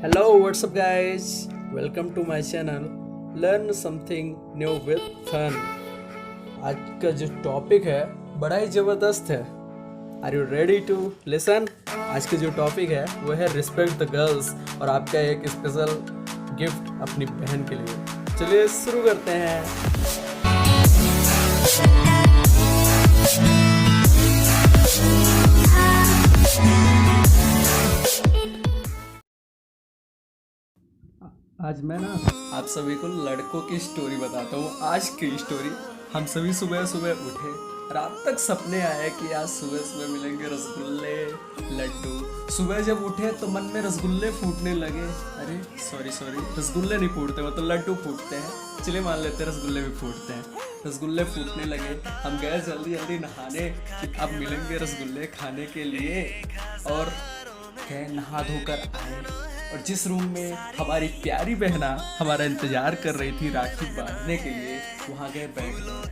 Hello, what's up, guys? Welcome to my channel. Learn something new with fun. आज का जो topic है बड़ा ही ज़बरदस्त है. Are you ready to listen? आज का जो टॉपिक है वो है रिस्पेक्ट द गर्ल्स और आपका एक स्पेशल गिफ्ट अपनी बहन के लिए. चलिए शुरू करते हैं. आज मैं ना आप सभी को लड़कों की स्टोरी बताता हूँ. आज की स्टोरी. हम सभी सुबह सुबह उठे, रात तक सपने आए कि आज सुबह सुबह मिलेंगे रसगुल्ले, लड्डू. सुबह जब उठे तो मन में रसगुल्ले फूटने लगे. अरे सॉरी रसगुल्ले नहीं फूटते, मतलब लड्डू फूटते हैं. चलिए मान लेते हैं रसगुल्ले भी फूटते हैं. रसगुल्ले फूटने लगे, हम गए जल्दी जल्दी नहाने कि अब मिलेंगे रसगुल्ले खाने के लिए. और गए नहा धोकर आए और जिस रूम में हमारी प्यारी बहना हमारा इंतजार कर रही थी राखी बांधने के लिए, वहाँ गए बैठ गए.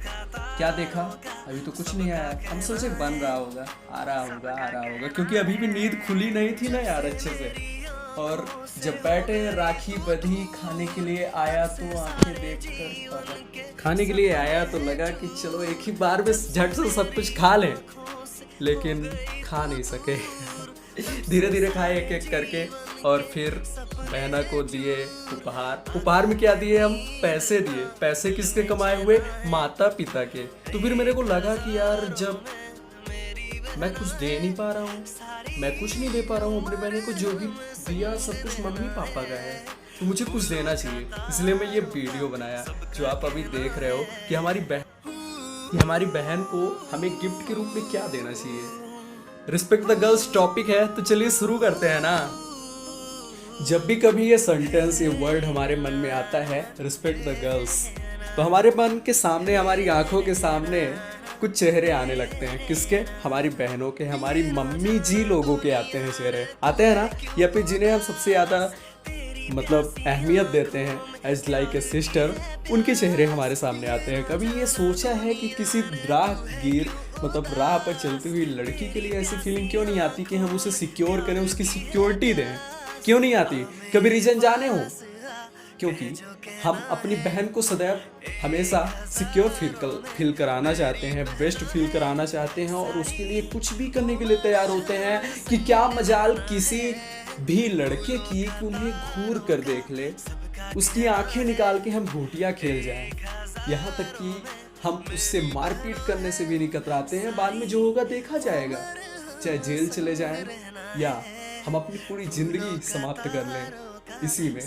क्या देखा? अभी तो कुछ नहीं आया. हम सोचे बन रहा होगा, आ रहा होगा, क्योंकि अभी भी नींद खुली नहीं थी ना यार अच्छे से. और जब बैठे राखी बंधी, खाने के लिए आया तो आंखें देखकर खाने के लिए आया तो लगा कि चलो एक ही बार में झट से सब कुछ खा लें, लेकिन खा नहीं सके. धीरे धीरे खाए एक एक करके और फिर बहना को दिए उपहार में क्या दिए? हम पैसे दिए. पैसे किसके कमाए हुए? माता पिता के. तो फिर मेरे को लगा कि यार जब मैं कुछ दे नहीं पा रहा हूँ, मैं कुछ नहीं दे पा रहा हूँ अपने बहन को, जो भी दिया सब कुछ मम्मी पापा का है, तो मुझे कुछ देना चाहिए. इसलिए मैं ये वीडियो बनाया जो आप अभी देख रहे हो कि हमारी बहन को हमें गिफ्ट के रूप में क्या देना चाहिए. रिस्पेक्ट द गर्ल्स टॉपिक है, तो चलिए शुरू करते हैं ना. जब भी कभी ये सेंटेंस, ये वर्ड हमारे मन में आता है रिस्पेक्ट द गर्ल्स, तो हमारे मन के सामने, हमारी आंखों के सामने कुछ चेहरे आने लगते हैं. किसके? हमारी बहनों के, हमारी मम्मी जी लोगों के आते हैं चेहरे. आते हैं ना, या फिर जिन्हें हम सबसे ज़्यादा मतलब अहमियत देते हैं एज लाइक ए सिस्टर, उनके चेहरे हमारे सामने आते हैं. कभी ये सोचा है कि किसी राहगीर, मतलब राह पर चलती हुई लड़की के लिए ऐसी फीलिंग क्यों नहीं आती कि हम उसे सिक्योर करें, उसकी सिक्योरिटी दें? क्यों नहीं आती? कभी रीजन जाने हो? क्योंकि हम अपनी बहन को सदैव हमेशा सिक्योर फील कराना चाहते हैं, बेस्ट फील कराना चाहते हैं, और उसके लिए कुछ भी करने के लिए तैयार होते हैं कि क्या मजाल किसी भी लड़के की कि उन्हें घूर कर देख ले, उसकी आंखें निकाल के हम घोटियां खेल जाएं. यहाँ तक कि हम उससे मारपीट करने से भी नहीं कतराते हैं. बाद में जो होगा देखा जाएगा, चाहे जेल चले जाएं या हम अपनी पूरी जिंदगी समाप्त कर लें, इसी में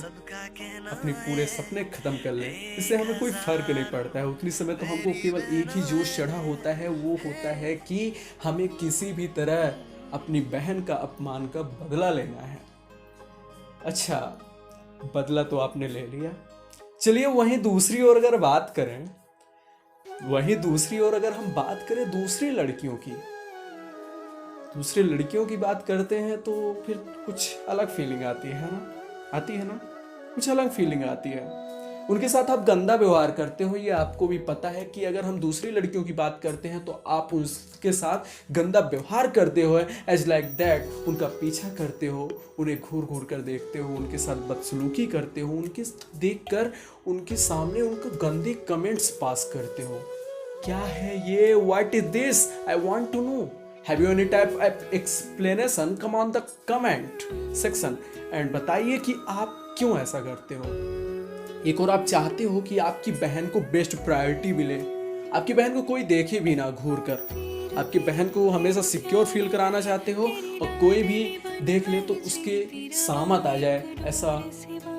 अपने पूरे सपने खत्म कर लें. इससे हमें कोई फर्क नहीं पड़ता है. उतनी समय तो हमको केवल एक ही जोश चढ़ा होता है, वो होता है कि हमें किसी भी तरह अपनी बहन का अपमान का बदला लेना है. अच्छा, बदला तो आपने ले लिया. चलिए वहीं दूसरी ओर अगर बात करें, अगर हम बात करें दूसरी लड़कियों की बात करते हैं, तो फिर कुछ अलग फीलिंग आती है ना, कुछ अलग फीलिंग आती है. उनके साथ आप गंदा व्यवहार करते हो, ये आपको भी पता है कि अगर हम दूसरी लड़कियों की बात करते हैं तो आप उसके साथ गंदा व्यवहार करते हो, एज लाइक दैट. उनका पीछा करते हो, उन्हें घूर घूर कर देखते हो, उनके साथ बदसलूकी करते हो, उनके देखकर उनके सामने उनको गंदे कमेंट्स पास करते हो. क्या है ये? What is this? I want to know. Have you any type of explanation? Come on the comment section and बताइए कि आप क्यों ऐसा करते हो. एक और आप चाहते हो कि आपकी बहन को बेस्ट प्रायोरिटी मिले, आपकी बहन को कोई देखे भी ना घूर कर, आपकी बहन को हमेशा सिक्योर फील कराना चाहते हो, और कोई भी देख ले तो उसके सामत आ जाए, ऐसा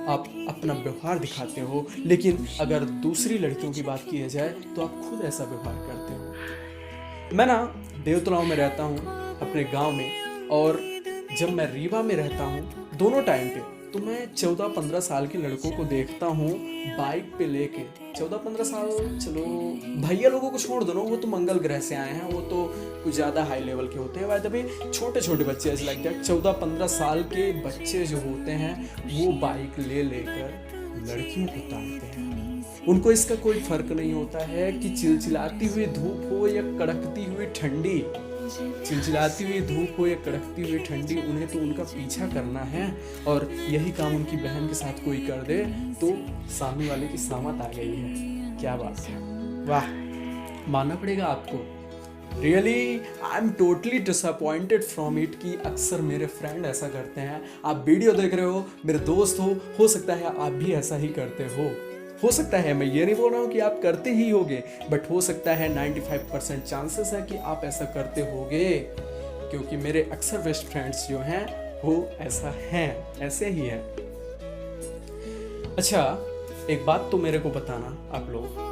आप अपना व्यवहार दिखाते हो. लेकिन अगर दूसरी लड़कियों की बात की जाए तो आप खुद ऐसा व्यवहार करते हो. मैं ना देवतलाव में रहता हूँ अपने गांव में, और जब मैं रीवा में रहता हूँ दोनों टाइम पे, तो मैं 14-15 साल के लड़कों को देखता हूँ बाइक पे लेके. 14-15 साल, चलो भैया लोगों को छोड़ दो ना, वो तो मंगल ग्रह से आए हैं, वो तो कुछ ज़्यादा हाई लेवल के होते हैं. बाय द वे छोटे छोटे बच्चे ऐसे लाइक दैट 14-15 साल के बच्चे जो होते हैं, वो बाइक लेकर लड़कियों को ताड़ते हैं. उनको इसका कोई फर्क नहीं होता है कि चिलचिलाती हुई धूप हो या कड़कती हुई ठंडी. चिलचिलाती हुई धूप हो या कड़कती हुई ठंडी, उन्हें तो उनका पीछा करना है। और यही काम उनकी बहन के साथ कोई कर दे तो सामने वाले की सामत आ गई है। क्या बात है, वाह, मानना पड़ेगा आपको। Really I am totally disappointed from it कि अक्सर मेरे फ्रेंड ऐसा करते हैं। आप वीडियो देख रहे हो, मेरे दोस्त हो सकता है आप भी ऐसा ही करते हो सकता है, मैं ये नहीं बोल रहा हूँ कि आप करते ही होगे, बट हो सकता है 95% चांसेस है कि आप ऐसा करते होगे, क्योंकि मेरे अक्सर बेस्ट फ्रेंड्स जो हैं वो ऐसे ही हैं। अच्छा, एक बात तो मेरे को बताना आप लोग,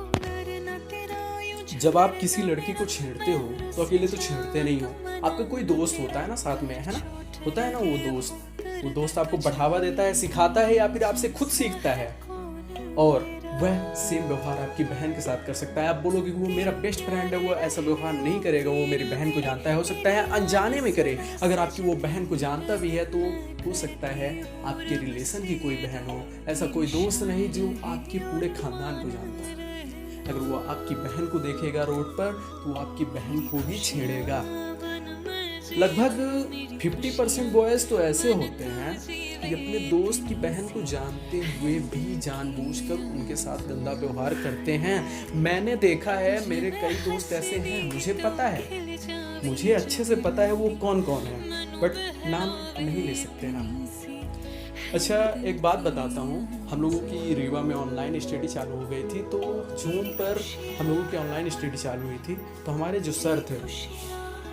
जब आप किसी लड़की को छेड़ते हो तो अकेले तो छेड़ते नहीं हो, आपका कोई दोस्त होता है ना साथ में, है ना, होता है ना, वो दोस्त आपको बढ़ावा देता है, सिखाता है, या फिर आपसे खुद सीखता है। और वह सेम व्यवहार आपकी बहन के साथ कर सकता है। आप बोलोगे कि वो मेरा बेस्ट फ्रेंड है, वो ऐसा व्यवहार नहीं करेगा, वो मेरी बहन को जानता है, हो सकता है अनजाने में करे। अगर आपकी वो बहन को जानता भी है तो हो सकता है आपके रिलेशन की कोई बहन हो, ऐसा कोई दोस्त नहीं जो आपके पूरे खानदान को जानता है। अगर वो आपकी बहन को देखेगा रोड पर तो वो आपकी बहन को भी छेड़ेगा। लगभग 50% बॉयज तो ऐसे होते हैं कि अपने दोस्त की बहन को जानते हुए भी जानबूझकर उनके साथ गंदा व्यवहार करते हैं। मैंने देखा है, मेरे कई दोस्त ऐसे हैं, मुझे पता है, मुझे अच्छे से पता है वो कौन कौन है, बट नाम नहीं ले सकते ना। अच्छा, एक बात बताता हूँ, हम लोगों की रीवा में ऑनलाइन स्टडी चालू हो गई थी, तो जूम पर हम लोगों की ऑनलाइन स्टडी चालू हुई थी, तो हमारे जो सर थे,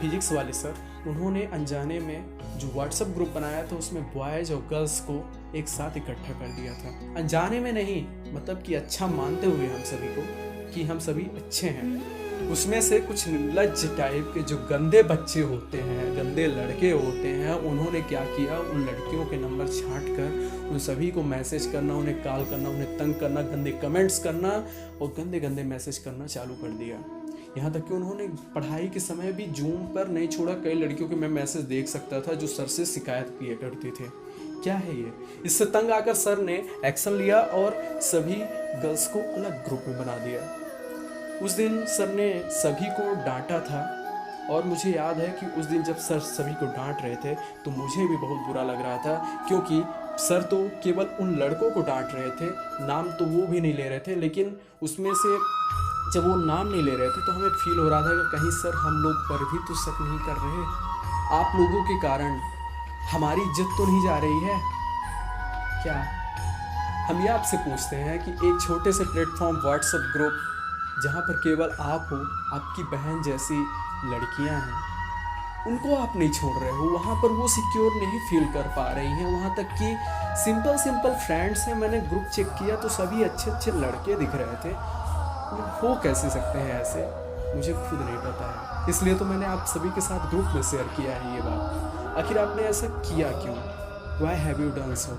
फिजिक्स वाले सर, उन्होंने अनजाने में जो व्हाट्सएप ग्रुप बनाया था उसमें बॉयज़ और गर्ल्स को एक साथ इकट्ठा कर दिया था। अनजाने में नहीं, मतलब कि अच्छा मानते हुए हम सभी को कि हम सभी अच्छे हैं। उसमें से कुछ निर्लज्ज टाइप के जो गंदे बच्चे होते हैं, गंदे लड़के होते हैं, उन्होंने क्या किया, उन लड़कियों के नंबर छांट कर उन सभी को मैसेज करना, उन्हें कॉल करना, उन्हें तंग करना, गंदे कमेंट्स करना और गंदे गंदे मैसेज करना चालू कर दिया। यहाँ तक कि उन्होंने पढ़ाई के समय भी जूम पर नहीं छोड़ा। कई लड़कियों के मैं मैसेज देख सकता था जो सर से शिकायत किया करती थे। क्या है ये? इससे तंग आकर सर ने एक्शन लिया और सभी गर्ल्स को अलग ग्रुप में बना दिया। उस दिन सर ने सभी को डांटा था और मुझे याद है कि उस दिन जब सर सभी को डांट रहे थे तो मुझे भी बहुत बुरा लग रहा था, क्योंकि सर तो केवल उन लड़कों को डांट रहे थे, नाम तो वो भी नहीं ले रहे थे, लेकिन उसमें से जब वो नाम नहीं ले रहे थे तो हमें फील हो रहा था कि कहीं सर हम लोग पर भी तो शक नहीं कर रहे, आप लोगों के कारण हमारी इज्जत तो नहीं जा रही है क्या? हम ये आपसे पूछते हैं कि एक छोटे से प्लेटफॉर्म व्हाट्सएप ग्रुप जहाँ पर केवल आप हो, आपकी बहन जैसी लड़कियाँ हैं, उनको आप नहीं छोड़ रहे हो, वहाँ पर वो सिक्योर नहीं फील कर पा रही हैं, वहाँ तक कि सिंपल फ्रेंड्स हैं, मैंने ग्रुप चेक किया तो सभी अच्छे लड़के दिख रहे थे। हो कैसे सकते हैं ऐसे, मुझे खुद नहीं पता है, इसलिए तो मैंने आप सभी के साथ ग्रुप में शेयर किया है ये बात। आखिर आपने ऐसा किया क्यों? Why have you done so?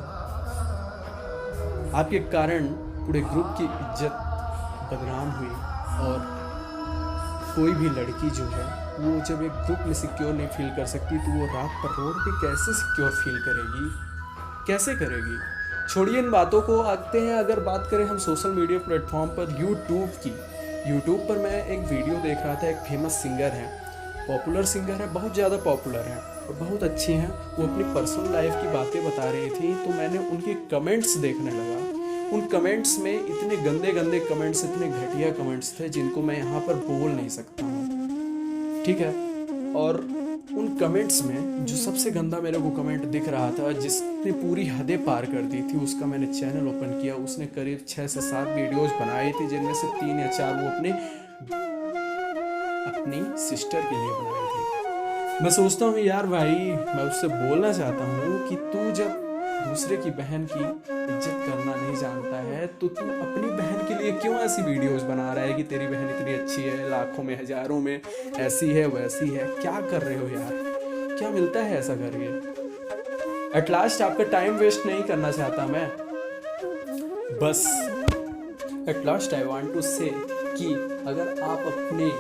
आपके कारण पूरे ग्रुप की इज्जत बदनाम हुई और कोई भी लड़की जो है वो जब एक ग्रुप में सिक्योर नहीं फील कर सकती तो वो रात पर रोड पे कैसे सिक्योर फील करेगी, कैसे करेगी? छोड़िए इन बातों को, आते हैं अगर बात करें हम सोशल मीडिया प्लेटफॉर्म पर यूट्यूब की। यूट्यूब पर मैं एक वीडियो देख रहा था, एक फेमस सिंगर है, पॉपुलर सिंगर है, बहुत ज़्यादा पॉपुलर है और बहुत अच्छी हैं, वो अपनी पर्सनल लाइफ की बातें बता रही थी, तो मैंने उनके कमेंट्स देखने लगा। उन कमेंट्स में इतने गंदे कमेंट्स, इतने घटिया कमेंट्स थे जिनको मैं यहाँ पर बोल नहीं सकता हूँ, ठीक है? और उन कमेंट्स में जो सबसे गंदा मेरे को कमेंट दिख रहा था, जिसने पूरी हदें पार कर दी थी, उसका मैंने चैनल ओपन किया, उसने करीब 6 से 7 वीडियोज़ बनाई थी, जिनमें से 3 या 4 वो अपनी सिस्टर के लिए बनाई थी। मैं सोचता हूँ यार भाई, मैं उससे बोलना चाहता हूँ कि तू जब दूसरे की बहन की इज्जत करना नहीं जानता है तो तू अपनी बहन के लिए क्यों ऐसी वीडियोस बना रहा है कि तेरी बहन इतनी अच्छी है, लाखों में हजारों में ऐसी है वैसी है? क्या कर रहे हो यार, क्या मिलता है ऐसा करके? एट लास्ट आपका टाइम वेस्ट नहीं करना चाहता मैं, बस at last I want to say कि अगर आप अपनी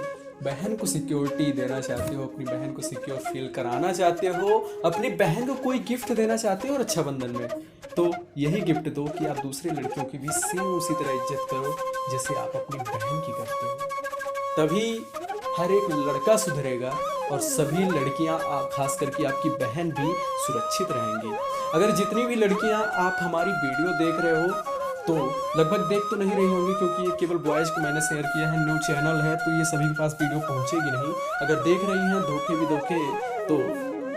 बहन को सिक्योरिटी देना चाहते हो, अपनी बहन को सिक्योर फील कराना चाहते हो, अपनी बहन को कोई गिफ्ट देना चाहते हो रक्षाबंधन में, तो यही गिफ्ट दो कि आप दूसरी लड़कियों की भी सेम उसी तरह इज्जत करो जैसे आप अपनी बहन की करते हो। तभी हर एक लड़का सुधरेगा और सभी लड़कियां खास करके आपकी बहन भी सुरक्षित रहेंगी। अगर जितनी भी लड़कियां आप हमारी वीडियो देख रहे हो तो लगभग देख तो नहीं रही होंगी, क्योंकि ये केवल बॉयज़ को मैंने शेयर किया है, न्यू चैनल है तो ये सभी के पास वीडियो पहुंचेगी नहीं। अगर देख रही हैं धोखे भी धोखे तो,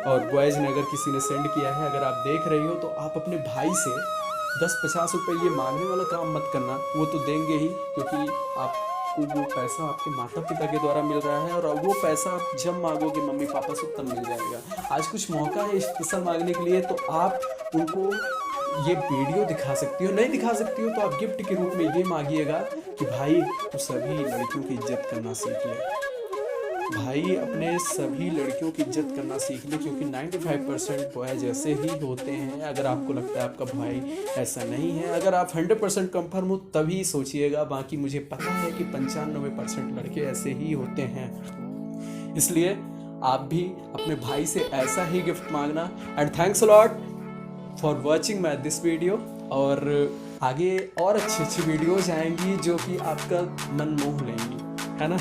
और बॉयज़ ने अगर किसी ने सेंड किया है, अगर आप देख रही हो तो आप अपने भाई से 10-50 रुपये ये मांगने वाला काम मत करना, वो तो देंगे ही, क्योंकि आपको वो पैसा आपके माता पिता के द्वारा मिल रहा है, और वो पैसा आप जब मांगोगे मम्मी पापा से तब मिल जाएगा। आज कुछ मौका है स्पेशल मांगने के लिए, तो आप उनको ये वीडियो दिखा सकती हो, नहीं दिखा सकती हो तो आप गिफ्ट के रूप में ये मांगिएगा कि भाई तू सभी लड़कियों की इज्जत करना सीख ले, भाई अपने सभी लड़कियों की इज्जत करना सीख ले, क्योंकि 95% बॉयज ऐसे ही होते हैं। अगर आपको लगता है आपका भाई ऐसा नहीं है, अगर आप 100% कंफर्म हो तभी सोचिएगा, बाकी मुझे पता है कि 95% लड़के ऐसे ही होते हैं। इसलिए आप भी अपने भाई से ऐसा ही गिफ्ट मांगना। And thanks a lot for watching my this video, और आगे और अच्छी अच्छी वीडियोज आएंगी जो कि आपका मन मोह लेंगी, है ना।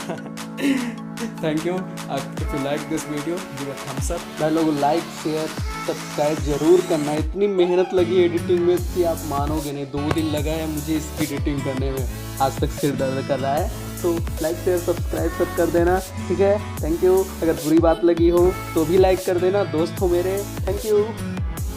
Thank you. If you like this video give a thumbs up. भाई लोग लाइक शेयर सब्सक्राइब जरूर करना। इतनी मेहनत लगी एडिटिंग में कि आप मानोगे नहीं, 2 दिन लगा है मुझे इसकी एडिटिंग करने में, आज तक सिर दर्द कर रहा है। तो लाइक शेयर सब्सक्राइब सब कर देना, ठीक है। Thank you. अगर बुरी बात लगी हो तो भी लाइक कर देना, दोस्त हो मेरे। Thank you.